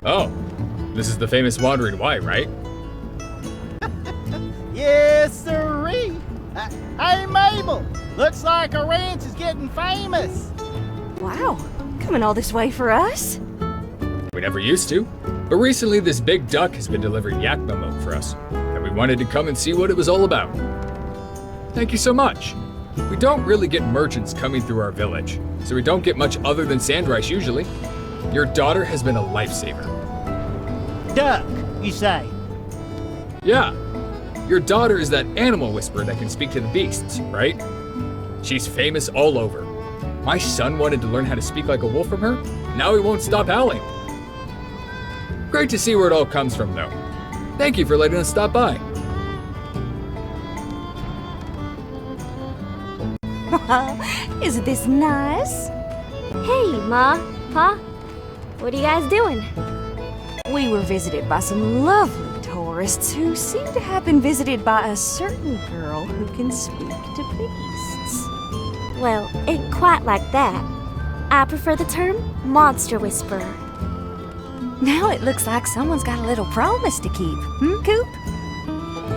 Oh, this is the famous Wandering White, right? Yes, sirree. Hey, Mabel. Looks like our ranch is getting famous. Wow, coming all this way for us? We never used to, but recently this big duck has been delivering yakma milk for us, and we wanted to come and see what it was all about. Thank you so much. We don't really get merchants coming through our village, so we don't get much other than sand rice usually. Your daughter has been a lifesaver. Duck, you say? Yeah. Your daughter is that animal whisperer that can speak to the beasts, right? She's famous all over. My son wanted to learn how to speak like a wolf from her. Now he won't stop howling. Great to see where it all comes from, though. Thank you for letting us stop by. Isn't this nice? Hey, Ma, Pa, what are you guys doing? We were visited by some lovely tourists who seem to have been visited by a certain girl who can speak to beasts. Well, ain't quite like that. I prefer the term monster whisperer. Now it looks like someone's got a little promise to keep, Coop?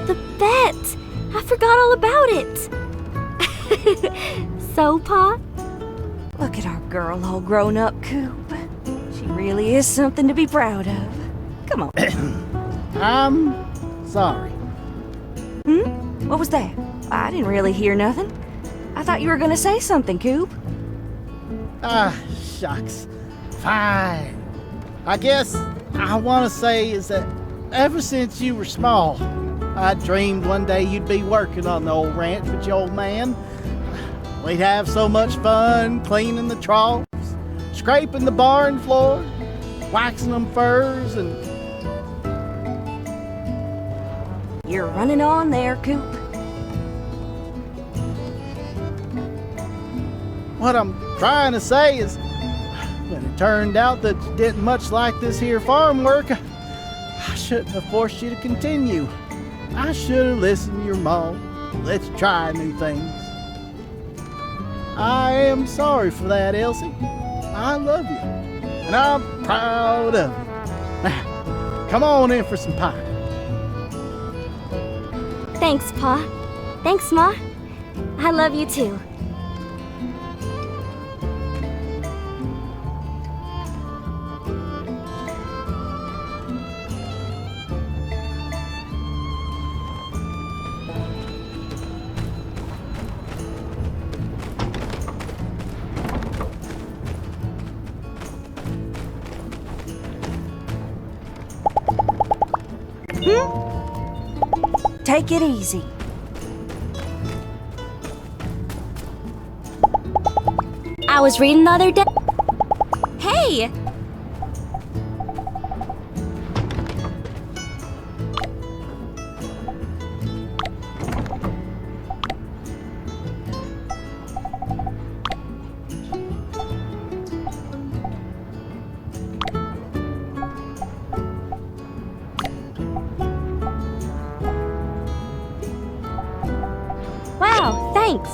The bet! I forgot all about it. So, Pa? Look at our girl all grown up, Coop. She really is something to be proud of. Come on. I'm sorry. What was that? I didn't really hear nothing. I thought you were gonna say something, Coop. Ah, shucks. Fine. I guess I want to say is that ever since you were small, I dreamed one day you'd be working on the old ranch with your old man. We'd have so much fun cleaning the troughs, scraping the barn floor, waxing them furs, and... You're running on there, Coop. What I'm trying to say is, when it turned out that you didn't much like this here farm work, I shouldn't have forced you to continue. I should have listened to your mom. Let's try new things. I am sorry for that, Elsie. I love you, and I'm proud of you. Now, come on in for some pie. Thanks, Pa. Thanks, Ma. I love you too. Take it easy. I was reading the other day. Hey! Wow, thanks.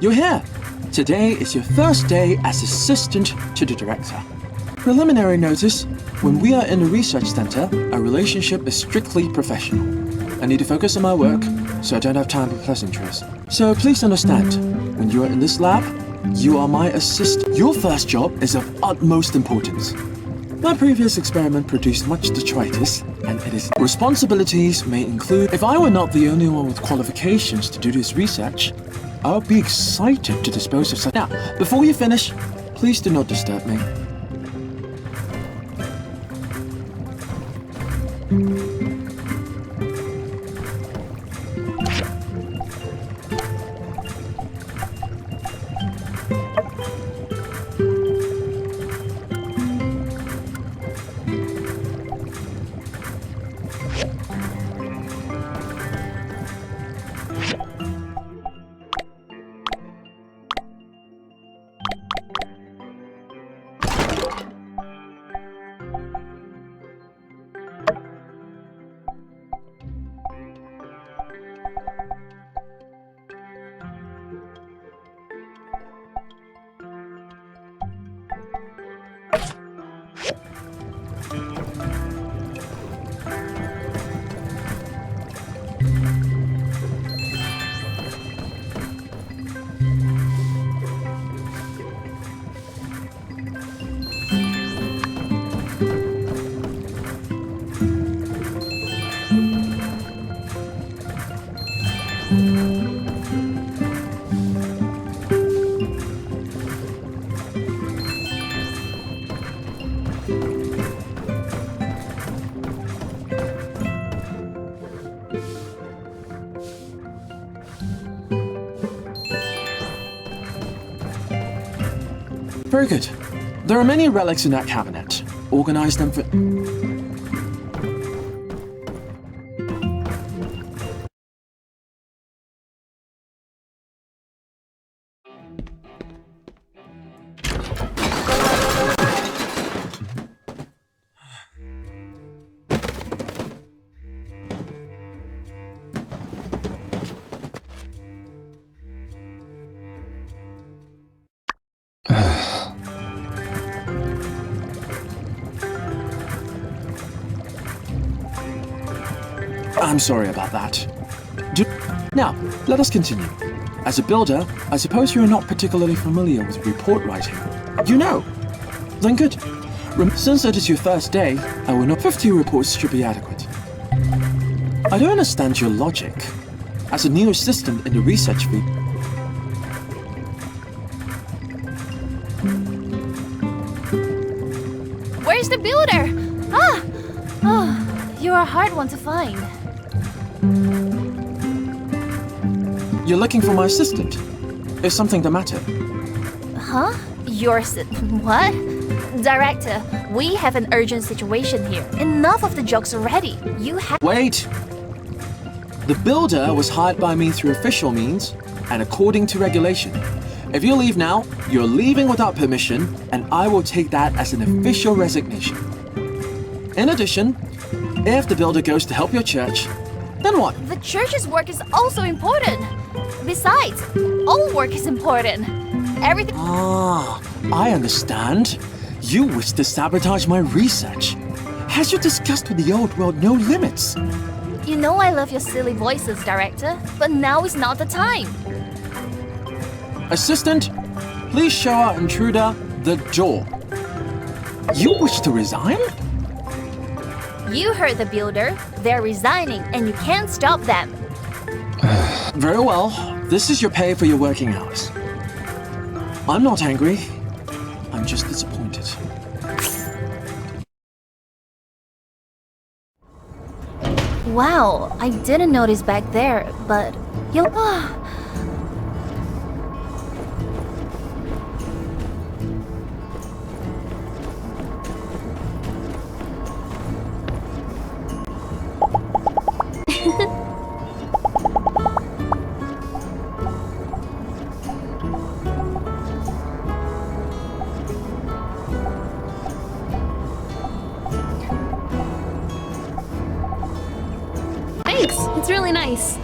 You're here. Today is your first day as assistant to the director. Preliminary notice, when we are in the research center, our relationship is strictly professional. I need to focus on my work, so I don't have time for pleasantries. So please understand, when you are in this lab, you are my assistant. Your first job is of utmost importance. My previous experiment produced much detritus, and it is responsibilities may include, if I were not the only one with qualifications to do this research, I would be excited to dispose of such. Now, before you finish, please do not disturb me. Very good. There are many relics in that cabinet. Organize them for... I'm sorry about that. Now, let us continue. As a builder, I suppose you are not particularly familiar with report writing. You know. Then good. Since it is your first day, I will not... 50 reports should be adequate. I don't understand your logic. As a new assistant in the research field... Where's the builder? Ah! Oh, you're a hard one to find. You're looking for my assistant. Is something the matter? Huh? What? Director, we have an urgent situation here. Enough of the jokes already. You have... Wait! The builder was hired by me through official means and according to regulation. If you leave now, you're leaving without permission, and I will take that as an official resignation. In addition, if the builder goes to help your church, then what? The church's work is also important. Besides, all work is important. Everything... Ah, I understand. You wish to sabotage my research. Has you discussed with the old world no limits? You know I love your silly voices, Director, but now is not the time. Assistant, please show our intruder the door. You wish to resign? You heard the builder. They're resigning, and you can't stop them. Very well. This is your pay for your working hours. I'm not angry. I'm just disappointed. Wow, I didn't notice back there, but you... Thanks, it's really nice.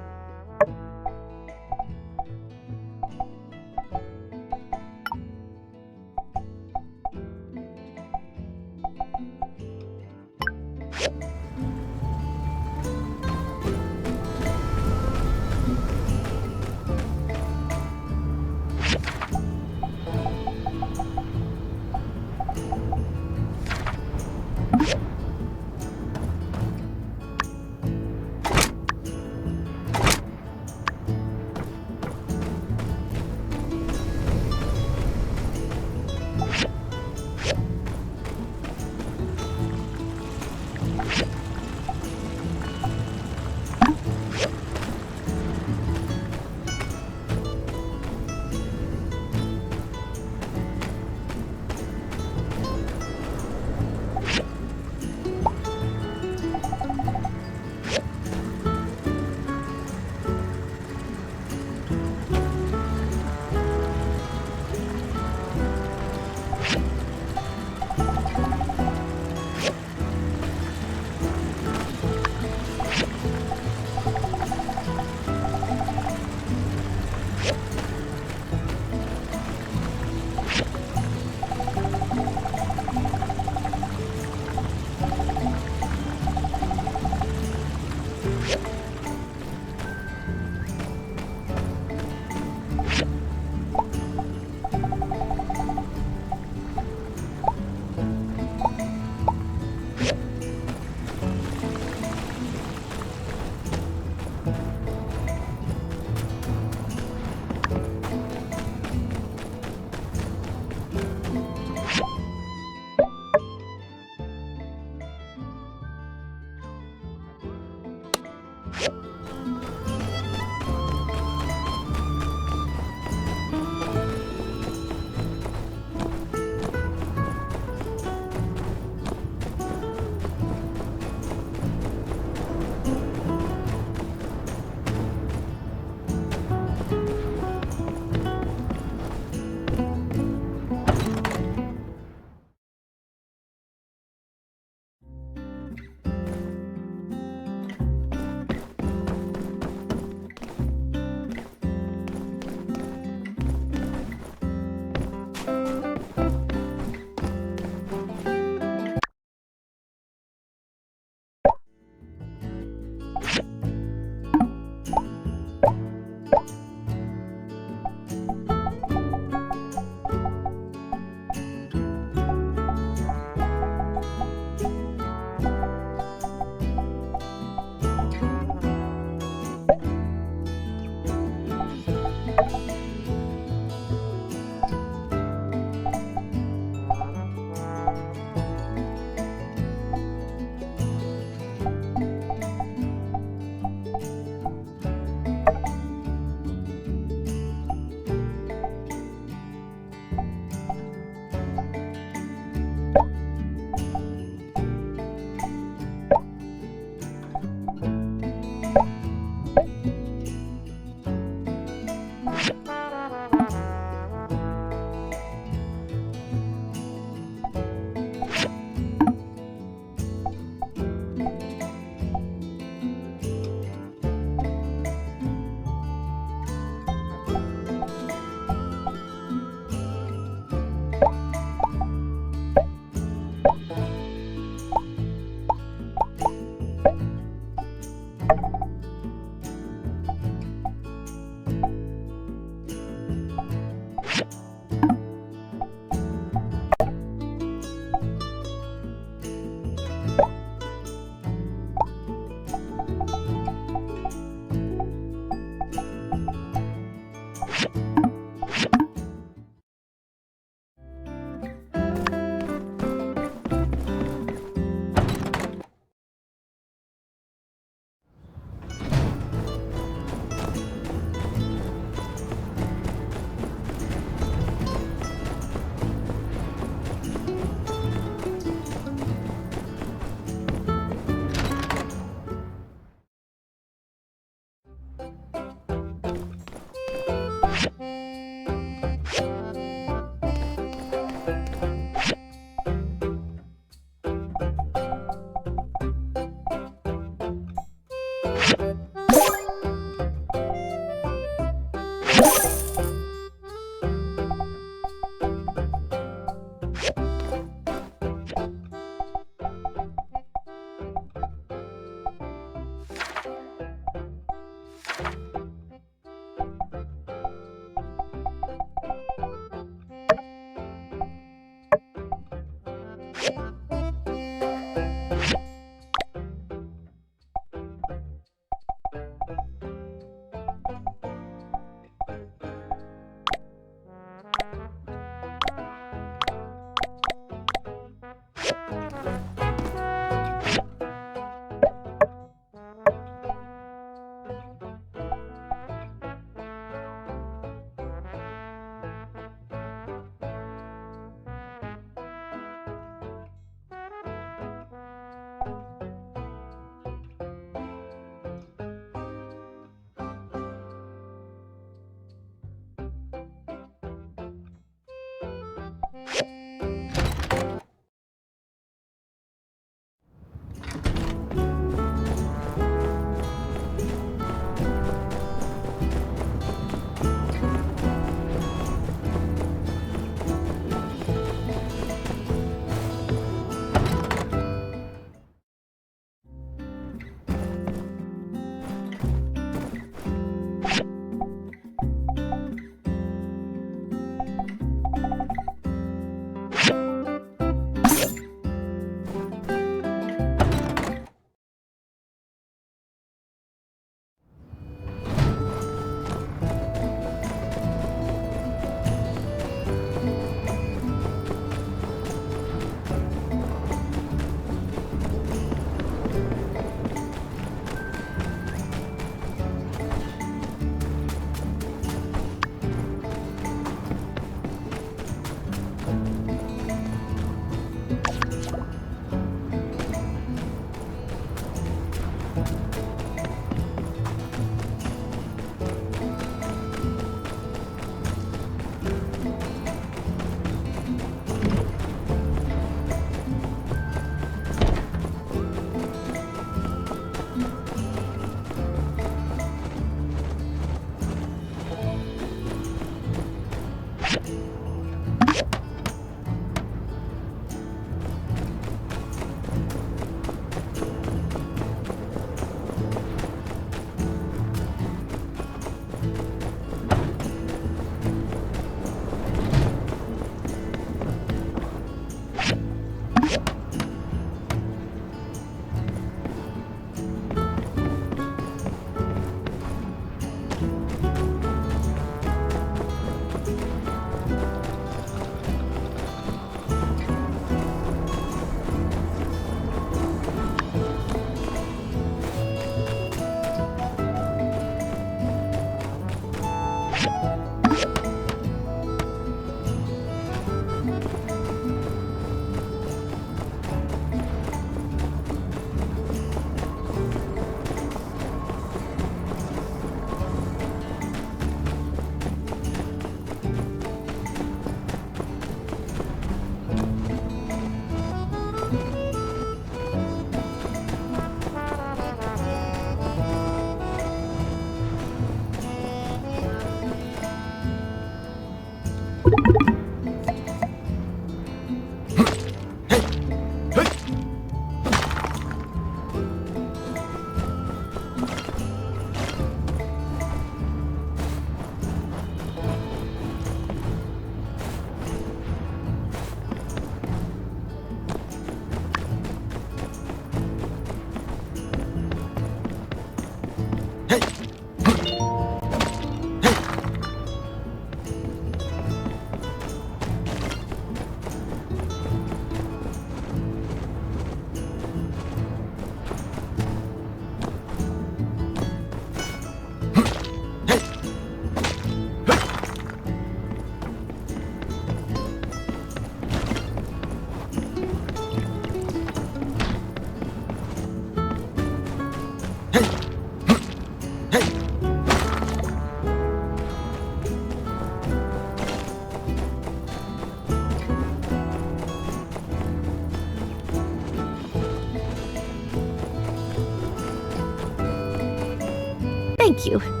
Thank you.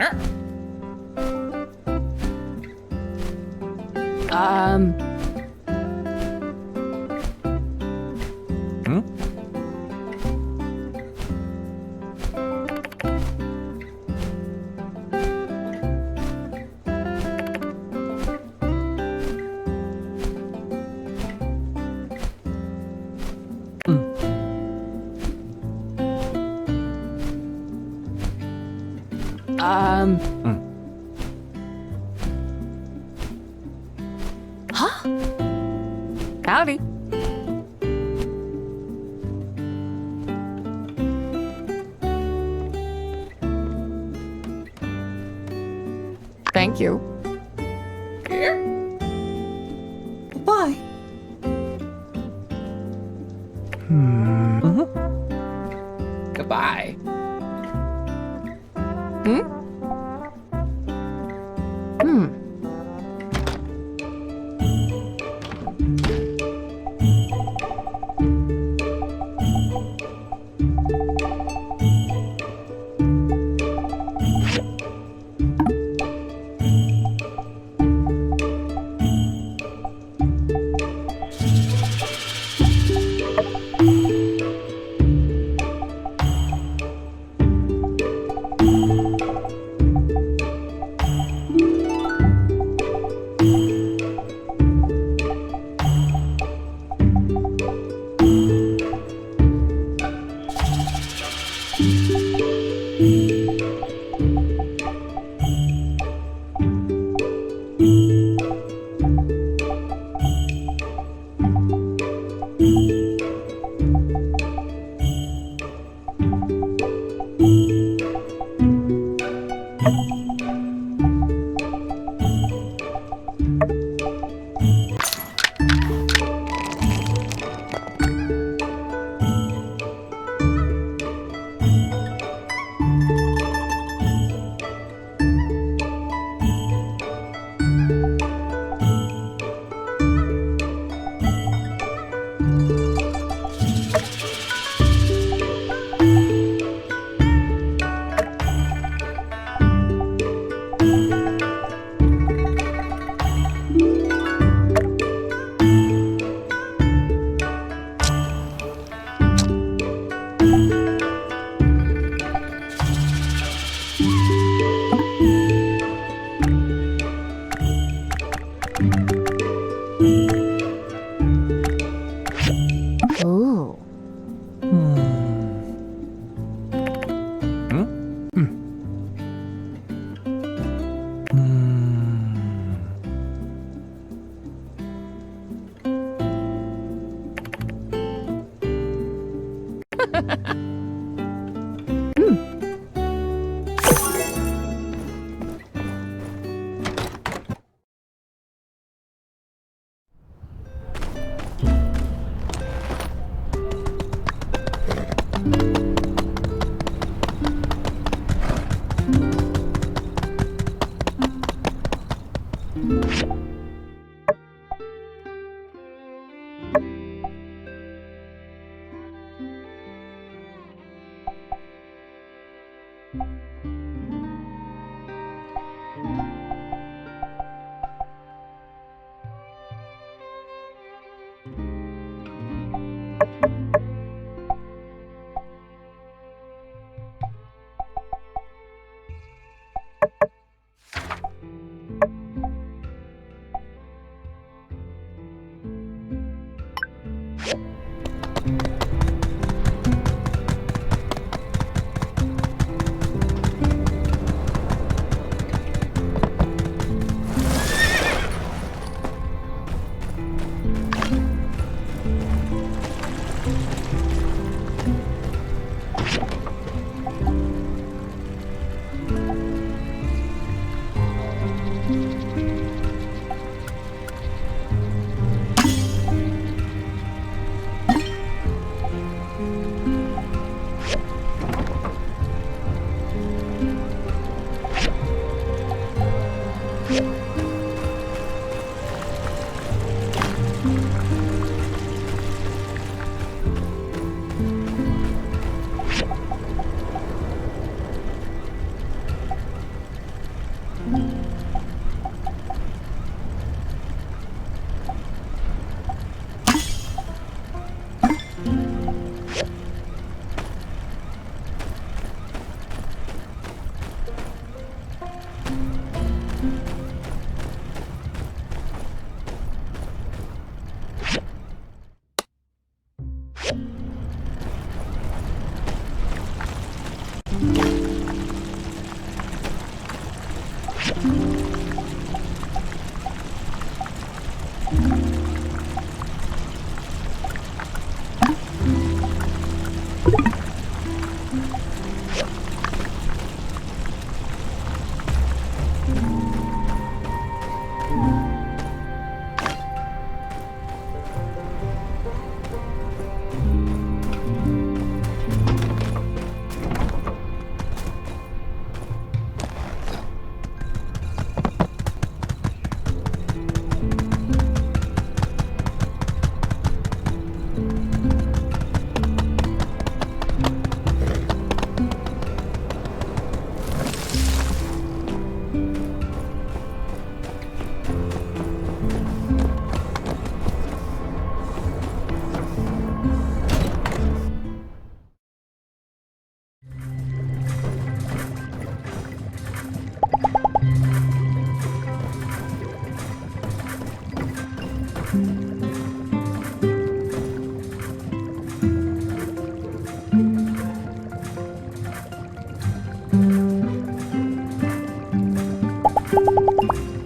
Huh? Howdy. Thank you. Bye. Goodbye. Ooh.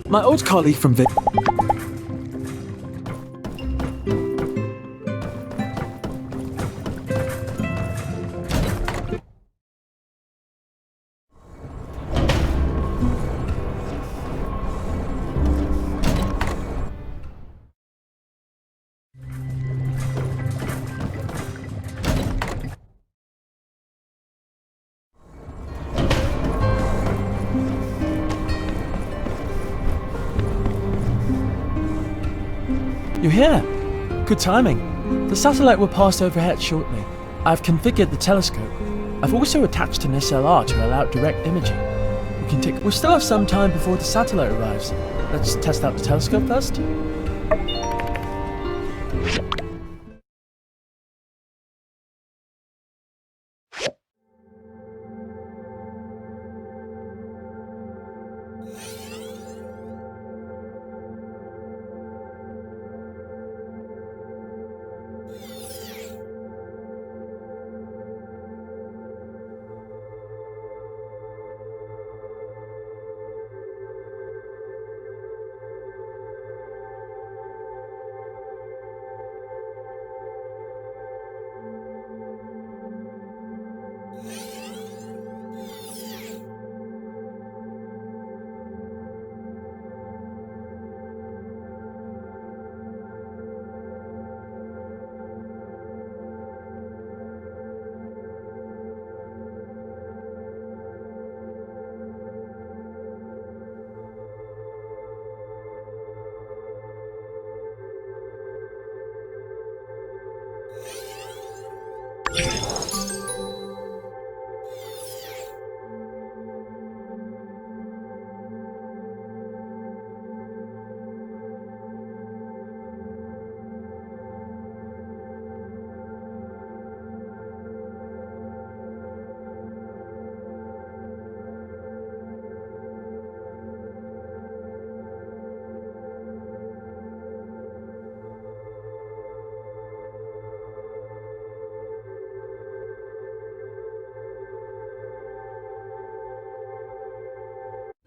My old colleague from Vic. You're here! Good timing. The satellite will pass overhead shortly. I've configured the telescope. I've also attached an SLR to allow direct imaging. We still have some time before the satellite arrives. Let's test out the telescope first.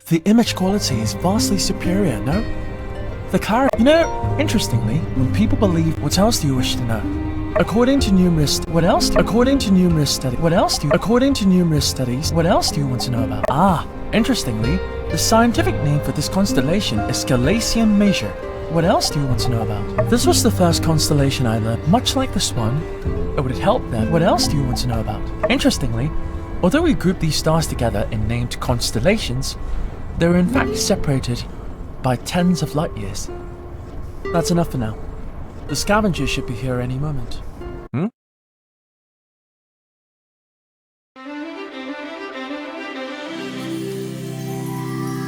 The image quality is vastly superior, no? The clarity, interestingly, when people believe, what else do you wish to know? According to numerous studies, what else do you want to know about? Interestingly, the scientific name for this constellation is Galatian Major. What else do you want to know about? This was the first constellation I learned, much like the Swan. It would help them. What else do you want to know about? Interestingly, although we group these stars together in named constellations, they were in fact separated by tens of light years. That's enough for now. The scavengers should be here any moment.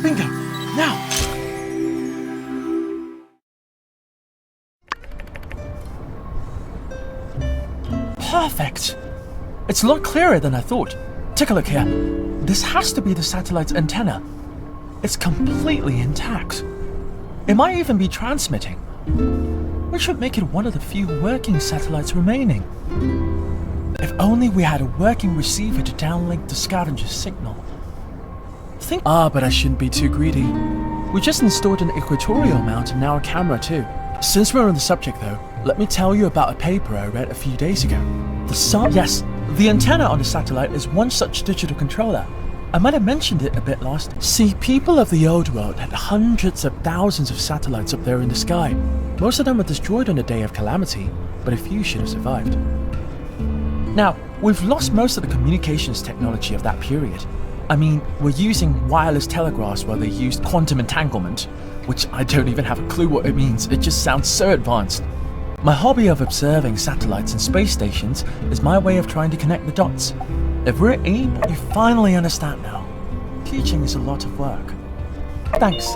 Bingo! Perfect! It's a lot clearer than I thought. Take a look here. This has to be the satellite's antenna. It's completely intact. It might even be transmitting, which would make it one of the few working satellites remaining. If only we had a working receiver to downlink the scavenger's signal. But I shouldn't be too greedy. We just installed an equatorial mount and now a camera too. Since we're on the subject though, let me tell you about a paper I read a few days ago. The antenna on the satellite is one such digital controller. I might have mentioned it a bit last. See, people of the old world had hundreds of thousands of satellites up there in the sky. Most of them were destroyed on the day of calamity, but a few should have survived. Now, we've lost most of the communications technology of that period. I mean, we're using wireless telegraphs while they used quantum entanglement, which I don't even have a clue what it means. It just sounds so advanced. My hobby of observing satellites and space stations is my way of trying to connect the dots. If we're able, you finally understand now. Teaching is a lot of work. Thanks.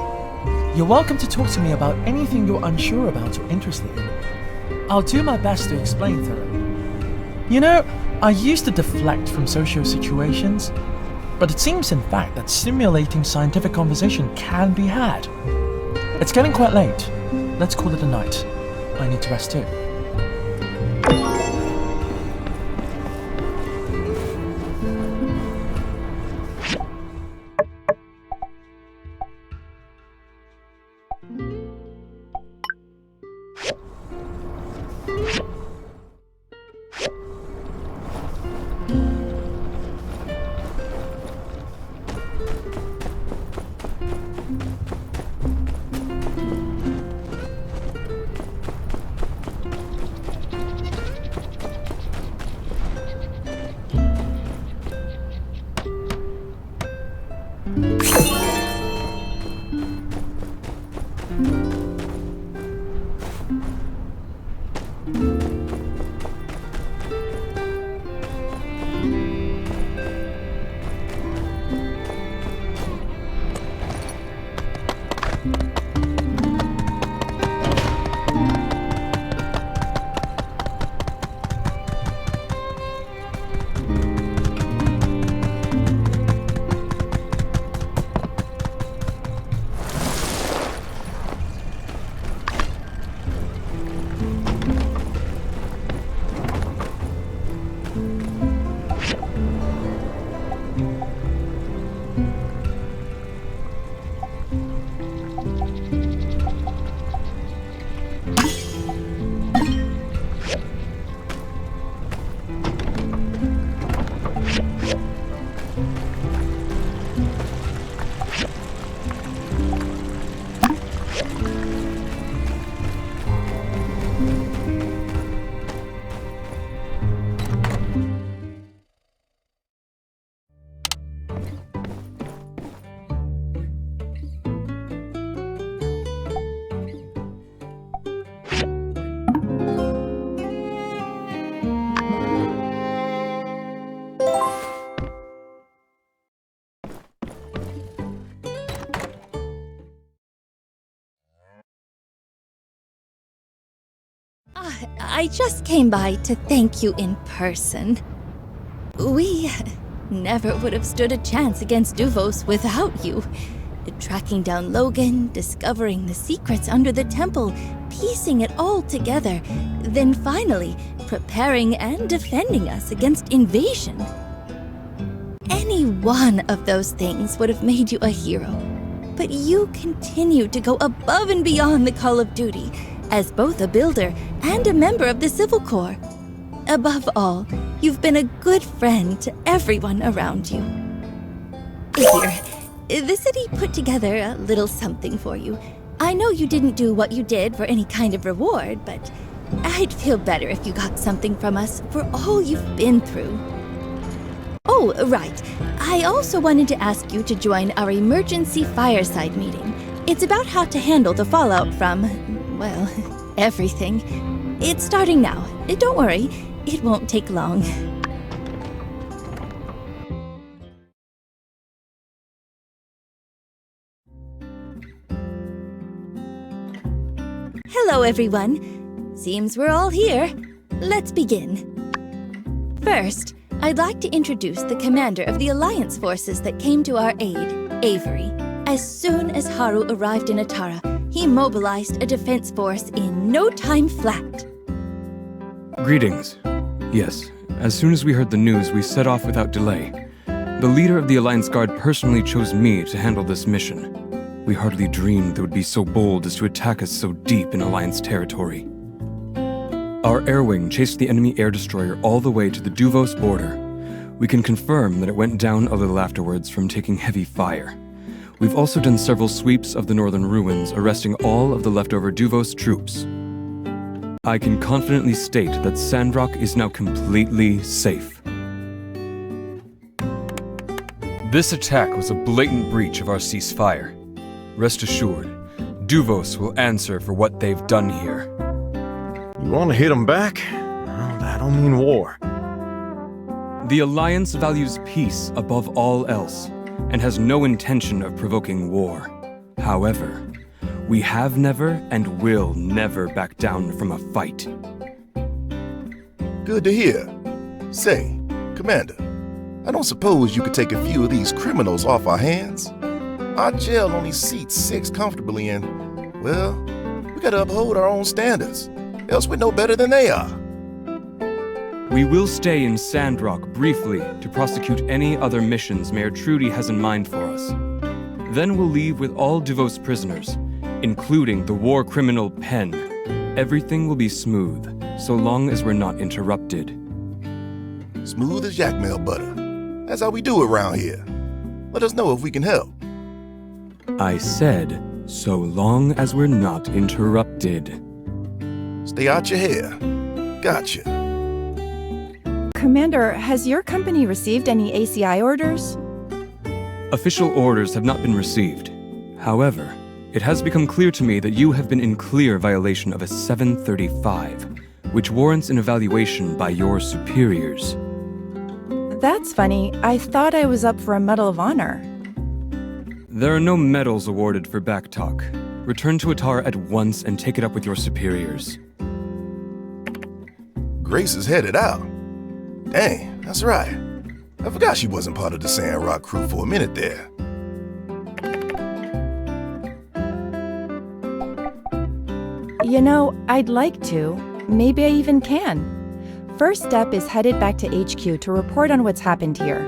You're welcome to talk to me about anything you're unsure about or interested in. I'll do my best to explain thoroughly. You know, I used to deflect from social situations, but it seems in fact that stimulating scientific conversation can be had. It's getting quite late. Let's call it a night. I need to rest too. I just came by to thank you in person. We never would have stood a chance against Duvos without you. Tracking down Logan, discovering the secrets under the temple, piecing it all together, then finally preparing and defending us against invasion. Any one of those things would have made you a hero, but you continued to go above and beyond the call of duty as both a builder and a member of the Civil Corps. Above all, you've been a good friend to everyone around you. Here, the city put together a little something for you. I know you didn't do what you did for any kind of reward, but I'd feel better if you got something from us for all you've been through. Oh, right. I also wanted to ask you to join our emergency fireside meeting. It's about how to handle the fallout from, well, everything. It's starting now. Don't worry, it won't take long. Hello, everyone. Seems we're all here. Let's begin. First, I'd like to introduce the commander of the Alliance forces that came to our aid, Avery. As soon as Haru arrived in Atara, he mobilized a defense force in no time flat. Greetings. Yes, as soon as we heard the news, we set off without delay. The leader of the Alliance Guard personally chose me to handle this mission. We hardly dreamed they would be so bold as to attack us so deep in Alliance territory. Our air wing chased the enemy air destroyer all the way to the Duvos border. We can confirm that it went down a little afterwards from taking heavy fire. We've also done several sweeps of the northern ruins, arresting all of the leftover Duvos troops. I can confidently state that Sandrock is now completely safe. This attack was a blatant breach of our ceasefire. Rest assured, Duvos will answer for what they've done here. You want to hit them back? Well, that don't mean war. The Alliance values peace above all else, and has no intention of provoking war. However, we have never and will never back down from a fight. Good to hear. Say, Commander, I don't suppose you could take a few of these criminals off our hands? Our jail only seats 6 comfortably and, well, we gotta uphold our own standards, else we're no better than they are. We will stay in Sandrock briefly to prosecute any other missions Mayor Trudy has in mind for us. Then we'll leave with all Duvos prisoners, including the war criminal Penn. Everything will be smooth, so long as we're not interrupted. Smooth as yak mail butter. That's how we do it around here. Let us know if we can help. I said, so long as we're not interrupted. Stay out your hair. Gotcha. Commander, has your company received any ACI orders? Official orders have not been received. However, it has become clear to me that you have been in clear violation of a 735, which warrants an evaluation by your superiors. That's funny. I thought I was up for a Medal of Honor. There are no medals awarded for backtalk. Return to Atara at once and take it up with your superiors. Grace is headed out. Dang, that's right. I forgot she wasn't part of the Sandrock crew for a minute there. You know, I'd like to. Maybe I even can. First step is headed back to HQ to report on what's happened here.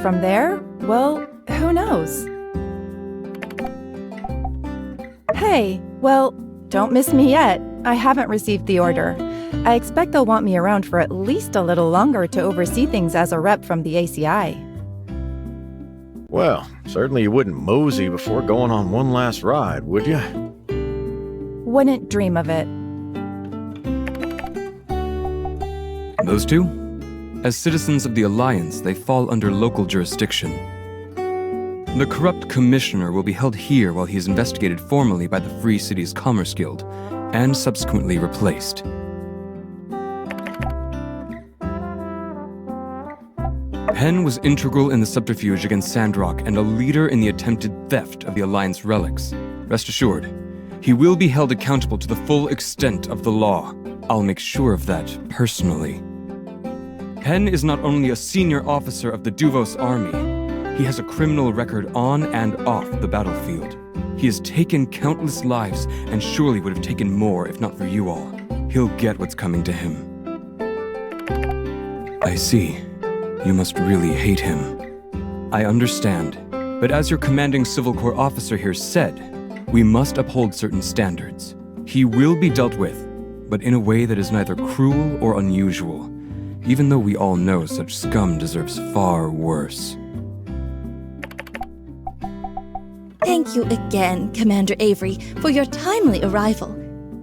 From there, well, who knows? Hey, well, don't miss me yet. I haven't received the order. I expect they'll want me around for at least a little longer to oversee things as a rep from the ACI. Well, certainly you wouldn't mosey before going on one last ride, would you? Wouldn't dream of it. Those two? As citizens of the Alliance, they fall under local jurisdiction. The corrupt commissioner will be held here while he is investigated formally by the Free Cities Commerce Guild, and subsequently replaced. Penn was integral in the subterfuge against Sandrock and a leader in the attempted theft of the Alliance relics. Rest assured, he will be held accountable to the full extent of the law. I'll make sure of that personally. Penn is not only a senior officer of the Duvos army, he has a criminal record on and off the battlefield. He has taken countless lives and surely would have taken more if not for you all. He'll get what's coming to him. I see. You must really hate him. I understand, but as your commanding Civil Corps officer here said, we must uphold certain standards. He will be dealt with, but in a way that is neither cruel or unusual, even though we all know such scum deserves far worse. Thank you again, Commander Avery, for your timely arrival.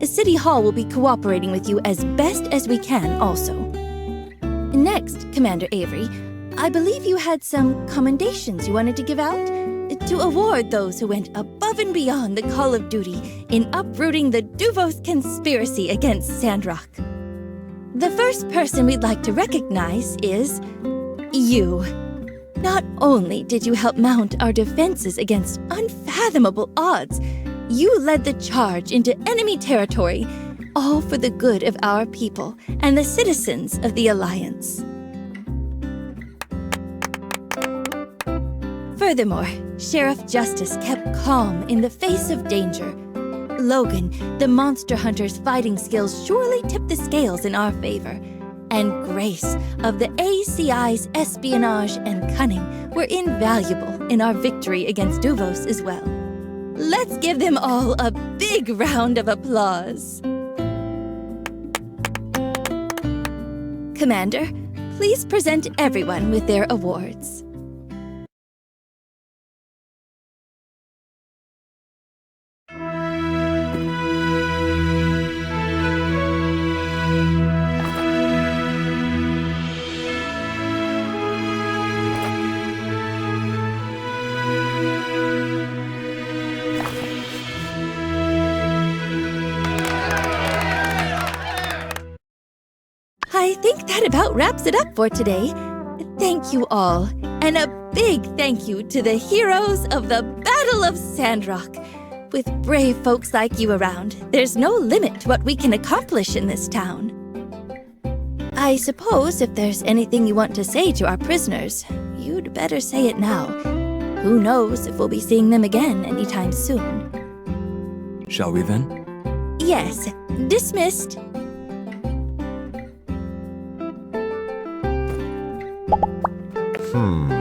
City Hall will be cooperating with you as best as we can also. Next, Commander Avery, I believe you had some commendations you wanted to give out? To award those who went above and beyond the call of duty in uprooting the Duvos conspiracy against Sandrock. The first person we'd like to recognize is you. Not only did you help mount our defenses against unfathomable odds, you led the charge into enemy territory all for the good of our people and the citizens of the Alliance. Furthermore, Sheriff Justice kept calm in the face of danger. Logan, the monster hunter's fighting skills surely tipped the scales in our favor. And Grace of the ACI's espionage and cunning were invaluable in our victory against Duvos as well. Let's give them all a big round of applause. Commander, please present everyone with their awards. I think that about wraps it up for today. Thank you all, and a big thank you to the heroes of the Battle of Sandrock. With brave folks like you around, there's no limit to what we can accomplish in this town. I suppose if there's anything you want to say to our prisoners, you'd better say it now. Who knows if we'll be seeing them again anytime soon. Shall we then? Yes, dismissed. Hmm.